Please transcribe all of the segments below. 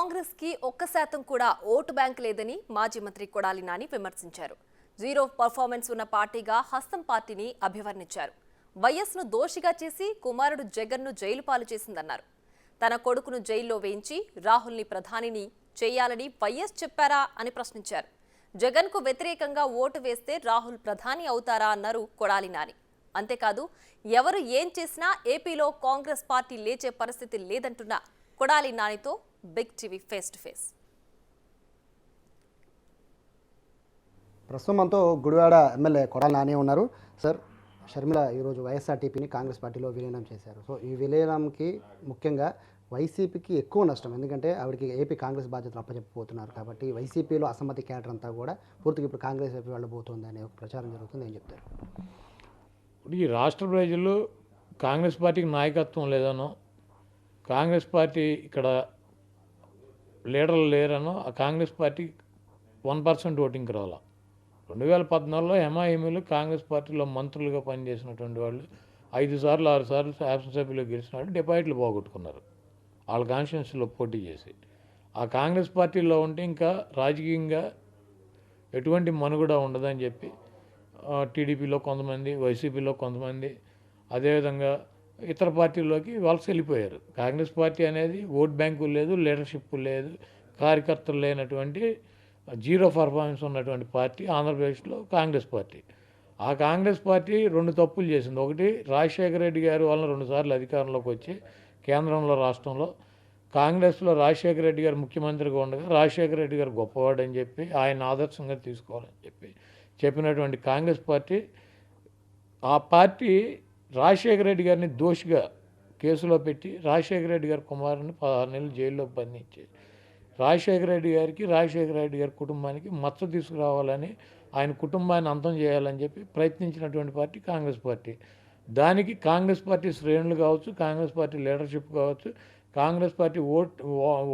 కాంగ్రెస్ కి 1% కూడా vote bank లేదని మాజీ మంత్రి కొడాలి నాని విమర్శించారు. జీరో పర్ఫార్మెన్స్ ఉన్న పార్టీగా హస్తం పార్టీని అభివర్ణించారు. వైఎస్ను దోషిగా చేసి కుమారుడు జగన్ను జైలు పాలు చేసిందన్నారు. తన కొడుకును జైల్లో వేయించి రాహుల్ని ప్రధానిని చేయాలని వైఎస్ చెప్పారా అని ప్రశ్నించారు. జగన్కు వ్యతిరేకంగా ఓటు వేస్తే రాహుల్ ప్రధాని అవుతారా అన్నారు కొడాలి నాని. అంతేకాదు ఎవరు ఏం చేసినా ఏపీలో కాంగ్రెస్ పార్టీ లేచే పరిస్థితి లేదంటున్న కొడాలి నానితో Big TV face to face. ప్రస్తుతం మనతో గుడివాడ ఎమ్మెల్యే కొడాలి నాని ఉన్నారు. సార్, షర్మిల ఈరోజు వైఎస్ఆర్టీపీని కాంగ్రెస్ పార్టీలో విలీనం చేశారు. సో ఈ విలీనంకి ముఖ్యంగా వైసీపీకి ఎక్కువ నష్టం, ఎందుకంటే ఆవిడకి ఏపీ కాంగ్రెస్ బాధ్యతలు అప్పచెప్పబోతున్నారు కాబట్టి వైసీపీలో అసమ్మతి క్యాడర్ అంతా కూడా పూర్తిగా ఇప్పుడు కాంగ్రెస్ వైపు వెళ్ళబోతుంది అనే ఒక ప్రచారం జరుగుతుంది. ఏం చెప్తారు? ఇప్పుడు ఈ రాష్ట్ర ప్రజలు కాంగ్రెస్ పార్టీకి నాయకత్వం లేదనో, కాంగ్రెస్ పార్టీ ఇక్కడ లీడర్లు లేరనో, ఆ కాంగ్రెస్ పార్టీ 1% ఓటింగ్కి రావాల. 2014లో ఎంఐఎంలు కాంగ్రెస్ పార్టీలో మంత్రులుగా పనిచేసినటువంటి వాళ్ళు 5 సార్లు 6 సార్లు శాసనసభ్యులు గెలిచిన వాళ్ళు డిపాజిట్లు పోగొట్టుకున్నారు వాళ్ళ కాన్స్టిట్యున్సీలో పోటీ చేసి. ఆ కాంగ్రెస్ పార్టీలో ఉంటే ఇంకా రాజకీయంగా ఎటువంటి మనుగడ ఉండదని చెప్పి టీడీపీలో కొంతమంది, వైసీపీలో కొంతమంది, అదేవిధంగా ఇతర పార్టీల్లోకి వలస వెళ్ళిపోయారు. కాంగ్రెస్ పార్టీ అనేది ఓట్ బ్యాంకు లేదు, లీడర్షిప్ లేదు, కార్యకర్తలు లేనటువంటి జీరో పర్ఫార్మెన్స్ ఉన్నటువంటి పార్టీ ఆంధ్రప్రదేశ్లో కాంగ్రెస్ పార్టీ. ఆ కాంగ్రెస్ పార్టీ 2 తప్పులు చేసింది. ఒకటి, రాజశేఖర రెడ్డి గారి వలన 2 సార్లు అధికారంలోకి వచ్చి కేంద్రంలో రాష్ట్రంలో కాంగ్రెస్లో రాజశేఖర రెడ్డి గారు ముఖ్యమంత్రిగా ఉండగా రాజశేఖర రెడ్డి గారు గొప్పవాడని చెప్పి ఆయన ఆదర్శంగా తీసుకోవాలని చెప్పినటువంటి కాంగ్రెస్ పార్టీ, ఆ పార్టీ రాజశేఖర రెడ్డి గారిని దోషిగా కేసులో పెట్టి రాజశేఖర రెడ్డి గారి కుమారుని 16 నెలలు జైల్లో బంధించి రాజశేఖర రెడ్డి గారికి, రాజశేఖర రెడ్డి గారి కుటుంబానికి మచ్చ తీసుకురావాలని, ఆయన కుటుంబాన్ని అంతం చేయాలని చెప్పి ప్రయత్నించినటువంటి పార్టీ కాంగ్రెస్ పార్టీ. దానికి కాంగ్రెస్ పార్టీ శ్రేణులు కావచ్చు, కాంగ్రెస్ పార్టీ లీడర్షిప్ కావచ్చు, కాంగ్రెస్ పార్టీ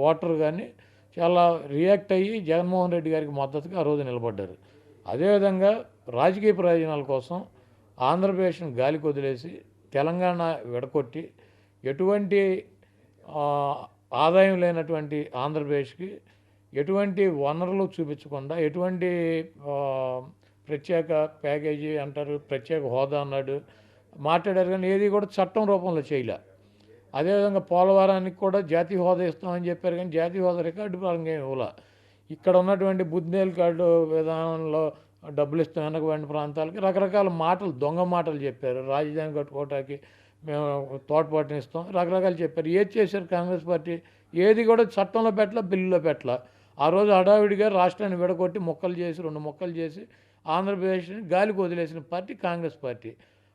ఓటర్ కానీ చాలా రియాక్ట్ అయ్యి జగన్మోహన్ రెడ్డి గారికి మద్దతుగా ఆ రోజు నిలబడ్డారు. అదేవిధంగా రాజకీయ ప్రయోజనాల కోసం ఆంధ్రప్రదేశ్ను గాలికి వదిలేసి తెలంగాణ విడగొట్టి ఎటువంటి ఆదాయం లేనటువంటి ఆంధ్రప్రదేశ్కి ఎటువంటి వనరులు చూపించకుండా, ఎటువంటి ప్రత్యేక ప్యాకేజీ అంటారు, ప్రత్యేక హోదా అన్నాడు మాట్లాడారు, కానీ ఏది కూడా చట్టం రూపంలో చేయలే. అదేవిధంగా పోలవరానికి కూడా జాతీయ హోదా ఇస్తామని చెప్పారు, కానీ జాతీయ హోదా రికార్డు పరంగా ఏమి ఇవ్వాల. ఇక్కడ ఉన్నటువంటి బుద్ధినేలు కార్డు విధానంలో డబ్బులు ఇస్తాం వెనకబడిన ప్రాంతాలకి రకరకాల మాటలు, దొంగ మాటలు చెప్పారు. రాజధాని కట్టుకోవటానికి మేము తోడ్పాటునిస్తాం రకరకాలు చెప్పారు. ఏది చేశారు కాంగ్రెస్ పార్టీ? ఏది కూడా చట్టంలో పెట్టల, బిల్లులో పెట్టల. ఆ రోజు హడావిడిగా రాష్ట్రాన్ని విడగొట్టి ముక్కలు చేసి 2 ముక్కలు చేసి ఆంధ్రప్రదేశ్ని గాలికి వదిలేసిన పార్టీ కాంగ్రెస్ పార్టీ.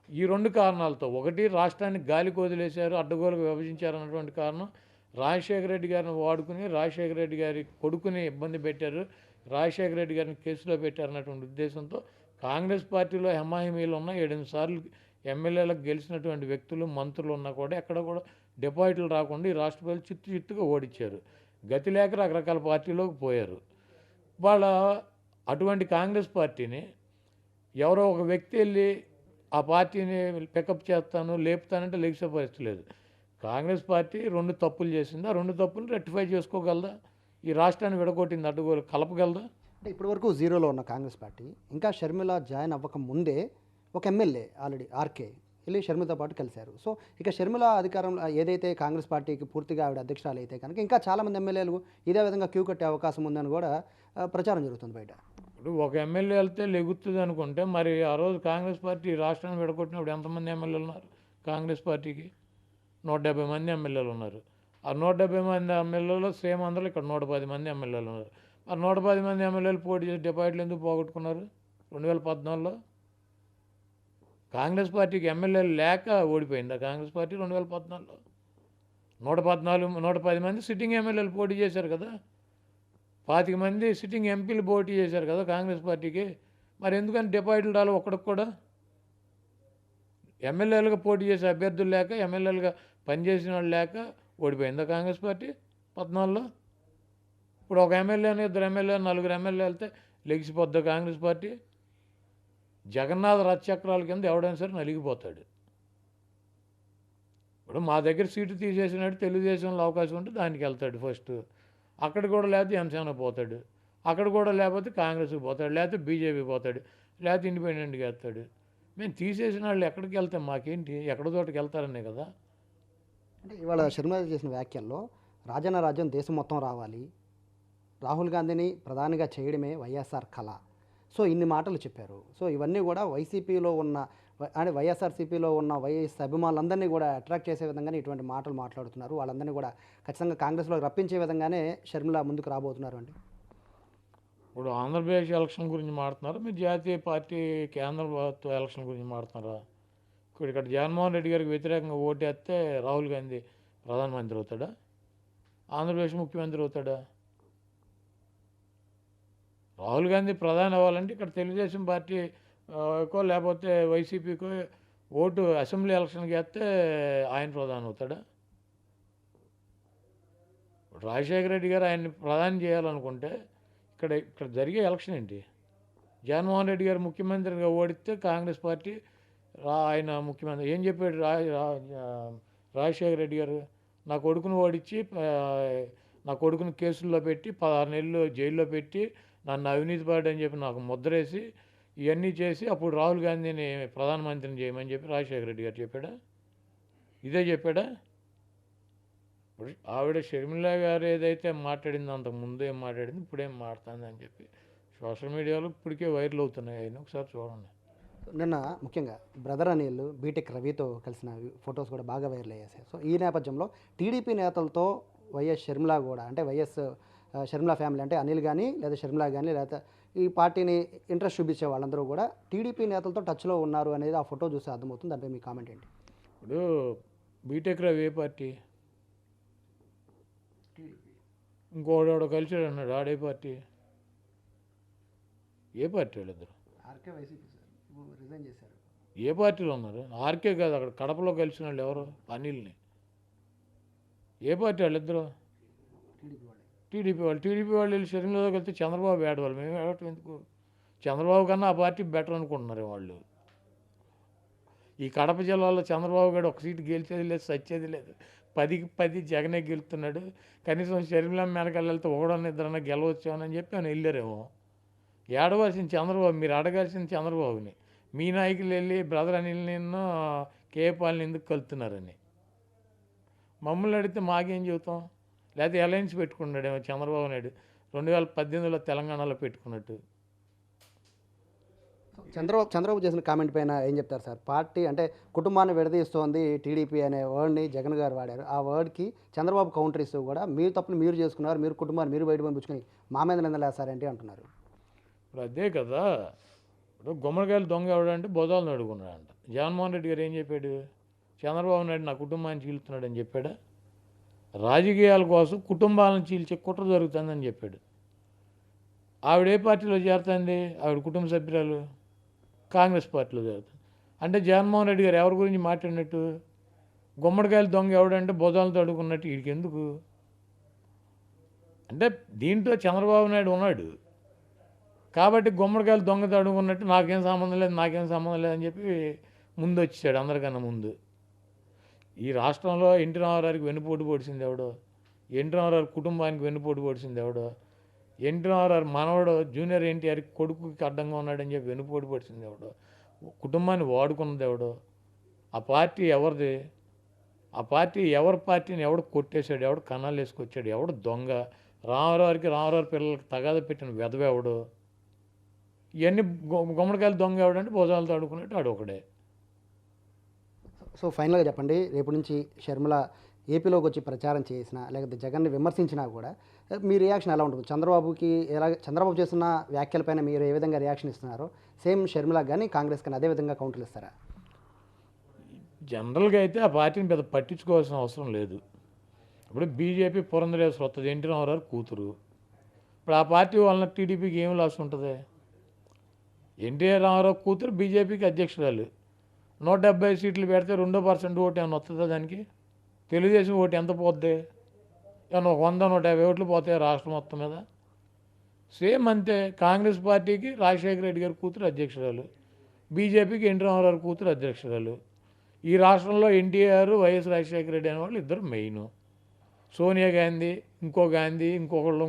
ఈ 2 కారణాలతో, ఒకటి రాష్ట్రాన్ని గాలికి వదిలేశారు, అడ్డగోలుగా విభజించారు అన్నటువంటి కారణం, రాజశేఖర రెడ్డి గారిని వాడుకుని రాజశేఖర రెడ్డి గారి కొడుకుని ఇబ్బంది పెట్టారు, రాజశేఖర రెడ్డి గారిని కేసులో పెట్టారన్నటువంటి ఉద్దేశంతో కాంగ్రెస్ పార్టీలో హెమాహిమీలు ఉన్న 7 సార్లు ఎమ్మెల్యేలకు గెలిచినటువంటి వ్యక్తులు, మంత్రులు ఉన్నా కూడా ఎక్కడ కూడా డిపాజిట్లు రాకుండా ఈ రాష్ట్ర ప్రజలు చిత్తుగా ఓడించారు. గతి లేక రకరకాల పార్టీలోకి పోయారు. వాళ్ళ అటువంటి కాంగ్రెస్ పార్టీని ఎవరో ఒక వ్యక్తి వెళ్ళి ఆ పార్టీని పికప్ చేస్తాను, లేపుతానంటే లెగిసే పరిస్థితి లేదు. కాంగ్రెస్ పార్టీ 2 తప్పులు చేసింది. ఆ 2 తప్పులు రెక్టిఫై చేసుకోగలదా? ఈ రాష్ట్రాన్ని విడగొట్టింది అడ్డగోలు కలపగలదా? అంటే ఇప్పటివరకు జీరోలో ఉన్న కాంగ్రెస్ పార్టీ ఇంకా షర్మిల జాయిన్ అవ్వక ముందే ఒక ఎమ్మెల్యే ఆల్రెడీ ఆర్కే వెళ్ళి షర్మిలతో పాటు కలిశారు. సో ఇక షర్మిల అధికారంలో ఏదైతే కాంగ్రెస్ పార్టీకి పూర్తిగా ఆవిడ అధ్యక్షురాలు అయితే కనుక ఇంకా చాలామంది ఎమ్మెల్యేలు ఇదే విధంగా క్యూ కట్టే అవకాశం ఉందని కూడా ప్రచారం జరుగుతుంది బయట. ఇప్పుడు ఒక ఎమ్మెల్యే వెళ్తే లెగుతుంది అనుకుంటే, మరి ఆ రోజు కాంగ్రెస్ పార్టీ రాష్ట్రాన్ని విడగొట్టినప్పుడు ఎంతమంది ఎమ్మెల్యేలు ఉన్నారు? కాంగ్రెస్ పార్టీకి 170 మంది ఎమ్మెల్యేలు ఉన్నారు. ఆ 170 మంది ఎమ్మెల్యేలో సేమ్ అందరూ ఇక్కడ 110 మంది ఎమ్మెల్యేలు ఉన్నారు. ఆ 110 మంది ఎమ్మెల్యేలు పోటీ చేసి డిపాజిట్లు ఎందుకు పోగొట్టుకున్నారు? 2014లో కాంగ్రెస్ పార్టీకి ఎమ్మెల్యేలు లేక ఓడిపోయింది. కాంగ్రెస్ పార్టీ 2014లో 110 మంది సిట్టింగ్ ఎమ్మెల్యేలు పోటీ చేశారు కదా, 25 మంది సిట్టింగ్ ఎంపీలు పోటీ చేశారు కదా కాంగ్రెస్ పార్టీకి. మరి ఎందుకని డిపాజిట్లు రాలి ఒక్కడికి కూడా? ఎమ్మెల్యేలుగా పోటీ చేసే అభ్యర్థులు లేక, ఎమ్మెల్యేలుగా పనిచేసిన వాళ్ళు లేక ఓడిపోయిందా కాంగ్రెస్ పార్టీ 14లో? ఇప్పుడు ఒక ఎమ్మెల్యేని, 2 ఎమ్మెల్యేలు, 4 ఎమ్మెల్యేలు వెళ్తే లెగిసిపోద్దా కాంగ్రెస్ పార్టీ? జగన్నాథ రథచక్రాల కింద ఎవడైనా సరే నలిగిపోతాడు. ఇప్పుడు మా దగ్గర సీటు తీసేసినట్టు తెలుగుదేశంలో అవకాశం ఉంటే దానికి వెళ్తాడు ఫస్ట్. అక్కడ కూడా లేకపోతే జనసేన పోతాడు, అక్కడ కూడా లేకపోతే కాంగ్రెస్కి పోతాడు, లేకపోతే బీజేపీకి పోతాడు, లేకపోతే ఇండిపెండెంట్కి వెళ్తాడు. మేము తీసేసిన వాళ్ళు ఎక్కడికి వెళ్తాం, మాకేంటి, ఎక్కడ చోటకి వెళ్తారనే కదా. అంటే ఇవాళ షర్మిల చేసిన వ్యాఖ్యల్లో రాజన్న రాజ్యం దేశం మొత్తం రావాలి, రాహుల్ గాంధీని ప్రధానిగా చేయడమే వైఎస్ఆర్ కళ, సో ఇన్ని మాటలు చెప్పారు. సో ఇవన్నీ కూడా వైసీపీలో ఉన్న అంటే వైఎస్ఆర్సీపీలో ఉన్న వైఎస్ అభిమానులందరినీ కూడా అట్రాక్ట్ చేసే విధంగానే ఇటువంటి మాటలు మాట్లాడుతున్నారు. వాళ్ళందరినీ కూడా ఖచ్చితంగా కాంగ్రెస్లో రప్పించే విధంగానే షర్మిల ముందుకు రాబోతున్నారు అండి. ఇప్పుడు ఆంధ్రప్రదేశ్ ఎలక్షన్ గురించి మాట్లాడుతున్నారు, మీరు జాతీయ పార్టీ కేంద్ర ప్రభుత్వ ఎలక్షన్ గురించి మాట్లాడుతున్నారా? ఇక్కడ జగన్మోహన్ రెడ్డి గారికి వ్యతిరేకంగా ఓటేస్తే రాహుల్ గాంధీ ప్రధానమంత్రి అవుతాడా, ఆంధ్రప్రదేశ్ ముఖ్యమంత్రి అవుతాడా? రాహుల్ గాంధీ ప్రధాని అవ్వాలంటే ఇక్కడ తెలుగుదేశం పార్టీకో లేకపోతే వైసీపీకో ఓటు అసెంబ్లీ ఎలక్షన్కి వేస్తే ఆయన ప్రధాని అవుతాడా? రాజశేఖర రెడ్డి గారు ఆయన్ని ప్రధాని చేయాలనుకుంటే ఇక్కడ జరిగే ఎలక్షన్ ఏంటి? జగన్మోహన్ రెడ్డి గారు ముఖ్యమంత్రిగా ఓడితే కాంగ్రెస్ పార్టీ ఆయన ముఖ్యమంత్రి ఏం చెప్పాడు రాజశేఖర రెడ్డి గారు? నా కొడుకును ఓడించి నా కొడుకుని కేసుల్లో పెట్టి 16 నెలలు జైల్లో పెట్టి నన్ను అవినీతి పడ్డా అని చెప్పి నాకు ముద్రేసి ఇవన్నీ చేసి అప్పుడు రాహుల్ గాంధీని ప్రధానమంత్రిని చేయమని చెప్పి రాజశేఖర రెడ్డి గారు చెప్పాడా? ఇదే చెప్పాడా? ఇప్పుడు ఆవిడ షర్మిల గారు ఏదైతే మాట్లాడిందో అంతకు ముందు ఏం మాట్లాడింది, ఇప్పుడేం మాట్లాడుతుంది అని చెప్పి సోషల్ మీడియాలో ఇప్పటికే వైరల్ అవుతున్నాయి. అయినా ఒకసారి చూడండి. నిన్న ముఖ్యంగా బ్రదర్ అనిల్ బీటెక్ రవితో కలిసిన ఫొటోస్ కూడా బాగా వైరల్ అయ్యాయి. సో ఈ నేపథ్యంలో టీడీపీ నేతలతో వైఎస్ షర్మిల కూడా అంటే షర్మిల ఫ్యామిలీ అంటే అనిల్ కానీ లేదా షర్మిల కానీ లేదా ఈ పార్టీని ఇంట్రెస్ట్ చూపించే వాళ్ళందరూ కూడా టీడీపీ నేతలతో టచ్లో ఉన్నారు అనేది ఆ ఫోటో చూసి అర్థమవుతుంది. దానిపై మీ కామెంట్ ఏంటి? ఇప్పుడు బీటెక్ రవి ఏ పార్టీ? ఇంకోడెవడో కలిసాడు అన్నాడు, ఆడే పార్టీ? ఏ పార్టీ వాళ్ళిద్దరు? ఆర్కే వైసీపీ సార్ రిజైన్ చేశారు. ఏ పార్టీలో ఉన్నారు? ఆర్కే కాదు, అక్కడ కడపలో కలిసిన వాళ్ళు ఎవరు? అనిల్ని. ఏ పార్టీ వాళ్ళిద్దరు? టీడీపీ వాళ్ళు. టీడీపీ వాళ్ళు వెళ్ళి షర్మిలతో కలిస్తే చంద్రబాబు ఏడవాలి, మేము ఏడవటం ఎందుకు? చంద్రబాబు కన్నా ఆ పార్టీ బెటర్ అనుకుంటున్నారు వాళ్ళు. ఈ కడప జిల్లాలో చంద్రబాబు గారు ఒక సీటు గెలిచేది లేదు, సచ్చేది లేదు. 10కి 10 జగనే గెలుస్తున్నాడు. కనీసం షర్మిల వెనకాల వెళ్తే ఒకడన్నా ఇద్దరన్నా గెలవచ్చామని చెప్పి ఆయన వెళ్ళారేమో. ఏడవలసిన చంద్రబాబు, మీరు అడగాల్సిన చంద్రబాబుని. మీ నాయకులు వెళ్ళి బ్రదర్ అనిల్ని కేపాలని ఎందుకు కలుతున్నారని మమ్మల్ని అడిగితే మాకేం చెబుతాం? లేకపోతే అలయన్స్ పెట్టుకున్నాడేమో చంద్రబాబు నాయుడు 2018లో తెలంగాణలో పెట్టుకున్నట్టు. చంద్రబాబు చేసిన కామెంట్ పైన ఏం చెప్తారు సార్? పార్టీ అంటే కుటుంబాన్ని విడదీస్తోంది టీడీపీ అనే వర్డ్ని జగన్ గారు వాడారు. ఆ వర్డ్కి చంద్రబాబు కౌంటర్ ఇస్తూ కూడా మీరు తప్పులు మీరు చేసుకున్నారు, మీరు కుటుంబాన్ని మీరు బయట పంపించుకొని మా మీద నిందలేస్తారేంటి అంటున్నారు. ఇప్పుడు అదే కదా. ఇప్పుడు గుమ్మడికాయలు దొంగ ఎవడంటే బొదాలను అడుగున్నాడంట. జగన్మోహన్ రెడ్డి గారు ఏం చెప్పాడు? చంద్రబాబు నాయుడు నా కుటుంబాన్ని చీలుతున్నాడని చెప్పాడా? రాజకీయాల కోసం కుటుంబాలను చీల్చే కుట్ర జరుగుతుందని చెప్పాడు. ఆవిడ ఏ పార్టీలో చేరుతుంది? ఆవిడ కుటుంబ సభ్యురాలు కాంగ్రెస్ పార్టీలో చేరుతుంది. అంటే జగన్మోహన్ రెడ్డి గారు ఎవరి గురించి మాట్లాడినట్టు? గుమ్మడికాయలు దొంగ ఎవడంటే బొదాలతో అడుగున్నట్టు వీడికి ఎందుకు? అంటే దీంట్లో చంద్రబాబు నాయుడు ఉన్నాడు కాబట్టి గుమ్మడికాయలు దొంగతో అడుగున్నట్టు నాకేం సంబంధం లేదని చెప్పి ముందు వచ్చాడు అందరికన్నా ముందు. ఈ రాష్ట్రంలో ఎన్టీ రామారావుకి వెన్నుపోటు పొడిచింది ఎవడో? ఎన్టీ రామారావు కుటుంబానికి వెన్నుపోటు పొడిచింది ఎవడో? ఎన్టీ రామారావు మనవడు జూనియర్ ఎన్టీఆర్కి కొడుకుకి అడ్డంగా ఉన్నాడని చెప్పి వెన్నుపోటు పొడిచింది ఎవడో? కుటుంబాన్ని వాడుకున్నది ఎవడో? ఆ పార్టీ ఎవరిది? ఆ పార్టీ ఎవరి పార్టీని ఎవడు కొట్టేశాడు? ఎవడు కన్నాలు వేసుకొచ్చాడు? ఎవడు దొంగ? రామారావు పిల్లలకి తగాద పెట్టిన వెధవెవడు? ఇవన్నీ గుమ్మడికాయలు దొంగ ఎవడంటే భోజనాలతో ఆడుకున్నట్టు ఆడు ఒకడే. సో ఫైనల్గా చెప్పండి, రేపు నుంచి షర్మిల ఏపీలోకి వచ్చి ప్రచారం చేసినా లేకపోతే జగన్ని విమర్శించినా కూడా మీ రియాక్షన్ ఎలా ఉంటుంది? చంద్రబాబు చేస్తున్న వ్యాఖ్యలపైన మీరు ఏ విధంగా రియాక్షన్ ఇస్తున్నారో సేమ్ షర్మిలకు కానీ కాంగ్రెస్ కానీ అదే విధంగా కౌంటర్లు ఇస్తారా? జనరల్గా అయితే ఆ పార్టీని పెద్ద పట్టించుకోవాల్సిన అవసరం లేదు. ఇప్పుడు బీజేపీ పురంధరేశ్వరి వస్తుంది, ఎన్టీ రామారావు కూతురు. ఇప్పుడు ఆ పార్టీ వలన టీడీపీకి ఏం లాస్ ఉంటుంది? ఎన్టీఆర్ రామారావు కూతురు బీజేపీకి అధ్యక్షురాలు. 170 సీట్లు పెడితే 2% ఓటు ఏమైనా వస్తుందా దానికి? తెలుగుదేశం ఓటు ఎంత పోద్ది? ఏమన్నా 100-150 ఓట్లు పోతాయి రాష్ట్రం మొత్తం మీద. సేమ్ అంతే. కాంగ్రెస్ పార్టీకి రాజశేఖర రెడ్డి గారి కూతురు అధ్యక్షురాలు, బీజేపీకి ఎన్టీ రామారావు కూతురు అధ్యక్షురాలు. ఈ రాష్ట్రంలో ఎన్టీఆర్ వైఎస్ రాజశేఖర రెడ్డి అనేవాళ్ళు ఇద్దరు మెయిన్. సోనియా గాంధీ, ఇంకొకళ్ళు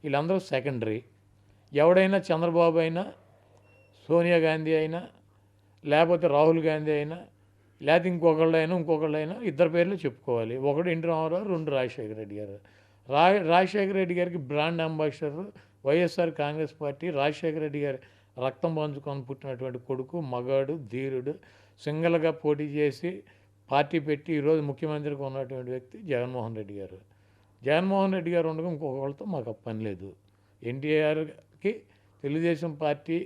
వీళ్ళందరూ సెకండరీ. ఎవడైనా చంద్రబాబు అయినా, సోనియా గాంధీ అయినా, లేకపోతే రాహుల్ గాంధీ అయినా, లేకపోతే ఇంకొకళ్ళైనా ఇద్దరు పేర్లు చెప్పుకోవాలి. ఒకడు ఎన్టీ రామారావు, రెండు రాజశేఖర రెడ్డి గారు. రాజశేఖర రెడ్డి గారికి brand ambassador YSR Congress party. Rajasekhara Reddy గారి రక్తం పంచుకొని పుట్టినటువంటి కొడుకు, మగాడు, ధీరుడు, సింగల్గా పోటీ చేసి పార్టీ పెట్టి ఈరోజు ముఖ్యమంత్రిగా ఉన్నటువంటి వ్యక్తి జగన్మోహన్ రెడ్డి గారు. జగన్మోహన్ రెడ్డి గారు ఉండగా ఇంకొకళ్ళతో మాకు పని లేదు. ఎన్టీఆర్కి తెలుగుదేశం పార్టీ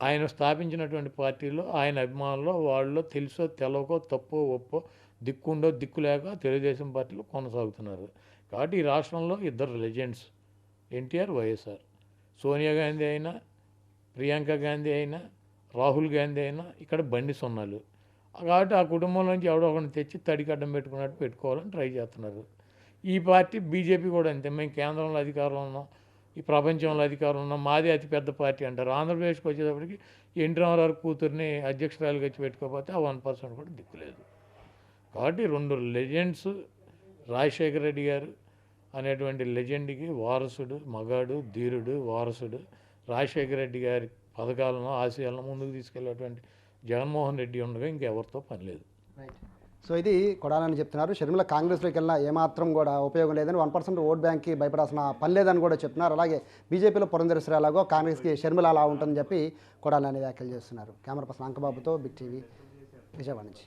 ఆయన స్థాపించినటువంటి పార్టీలో ఆయన అభిమానులు వాళ్ళు తెలుసో తెలవకో తప్పో ఒప్పో దిక్కుండో దిక్కు లేక తెలుగుదేశం పార్టీలో కొనసాగుతున్నారు. కాబట్టి ఈ రాష్ట్రంలో ఇద్దరు లెజెండ్స్, ఎన్టీఆర్, వైఎస్ఆర్. సోనియా గాంధీ అయినా, ప్రియాంక గాంధీ అయినా, రాహుల్ గాంధీ అయినా ఇక్కడ బండి సున్నాలు. కాబట్టి ఆ కుటుంబం నుంచి ఎవడో ఒకరిని తెచ్చి తడికడ్డం పెట్టుకున్నట్టు పెట్టుకోవాలని ట్రై చేస్తున్నారు. ఈ పార్టీ బీజేపీ కూడా అంతే. మేము కేంద్రంలో అధికారంలో ఉన్నాం, ఈ ప్రపంచంలో అధికారం ఉన్నాం, మాదే అతిపెద్ద పార్టీ అంటారు. ఆంధ్రప్రదేశ్కి వచ్చేటప్పటికి ఎన్టీ రామారావు కూతుర్ని అధ్యక్షురాలుగా వచ్చి పెట్టుకోకపోతే ఆ 1% కూడా దిక్కులేదు. కాబట్టి రెండు లెజెండ్స్, రాజశేఖర రెడ్డి గారు అనేటువంటి లెజెండ్కి వారసుడు, మగాడు, ధీరుడు, వారసుడు. రాజశేఖర రెడ్డి గారి పథకాలను, ఆశయాలను ముందుకు తీసుకెళ్ళేటువంటి జగన్మోహన్ రెడ్డి ఉండగా ఇంకెవరితో పని లేదు. సో ఇది కొడాలని చెప్తున్నారు. షర్మిల కాంగ్రెస్లోకి వెళ్ళినా ఏమాత్రం కూడా ఉపయోగం లేదని, 1% ఓట్ బ్యాంక్కి భయపడాల్సిన పని లేదని కూడా చెప్తున్నారు. అలాగే బీజేపీలో పురంధేశ్వరి అలాగో కాంగ్రెస్కి షర్మిల అలా ఉంటుందని చెప్పి కొడాలని వ్యాఖ్యలు చేస్తున్నారు. కెమెరా పర్సన్ అంకబాబుతో బిగ్ టీవీ, విజయవాడ నుంచి.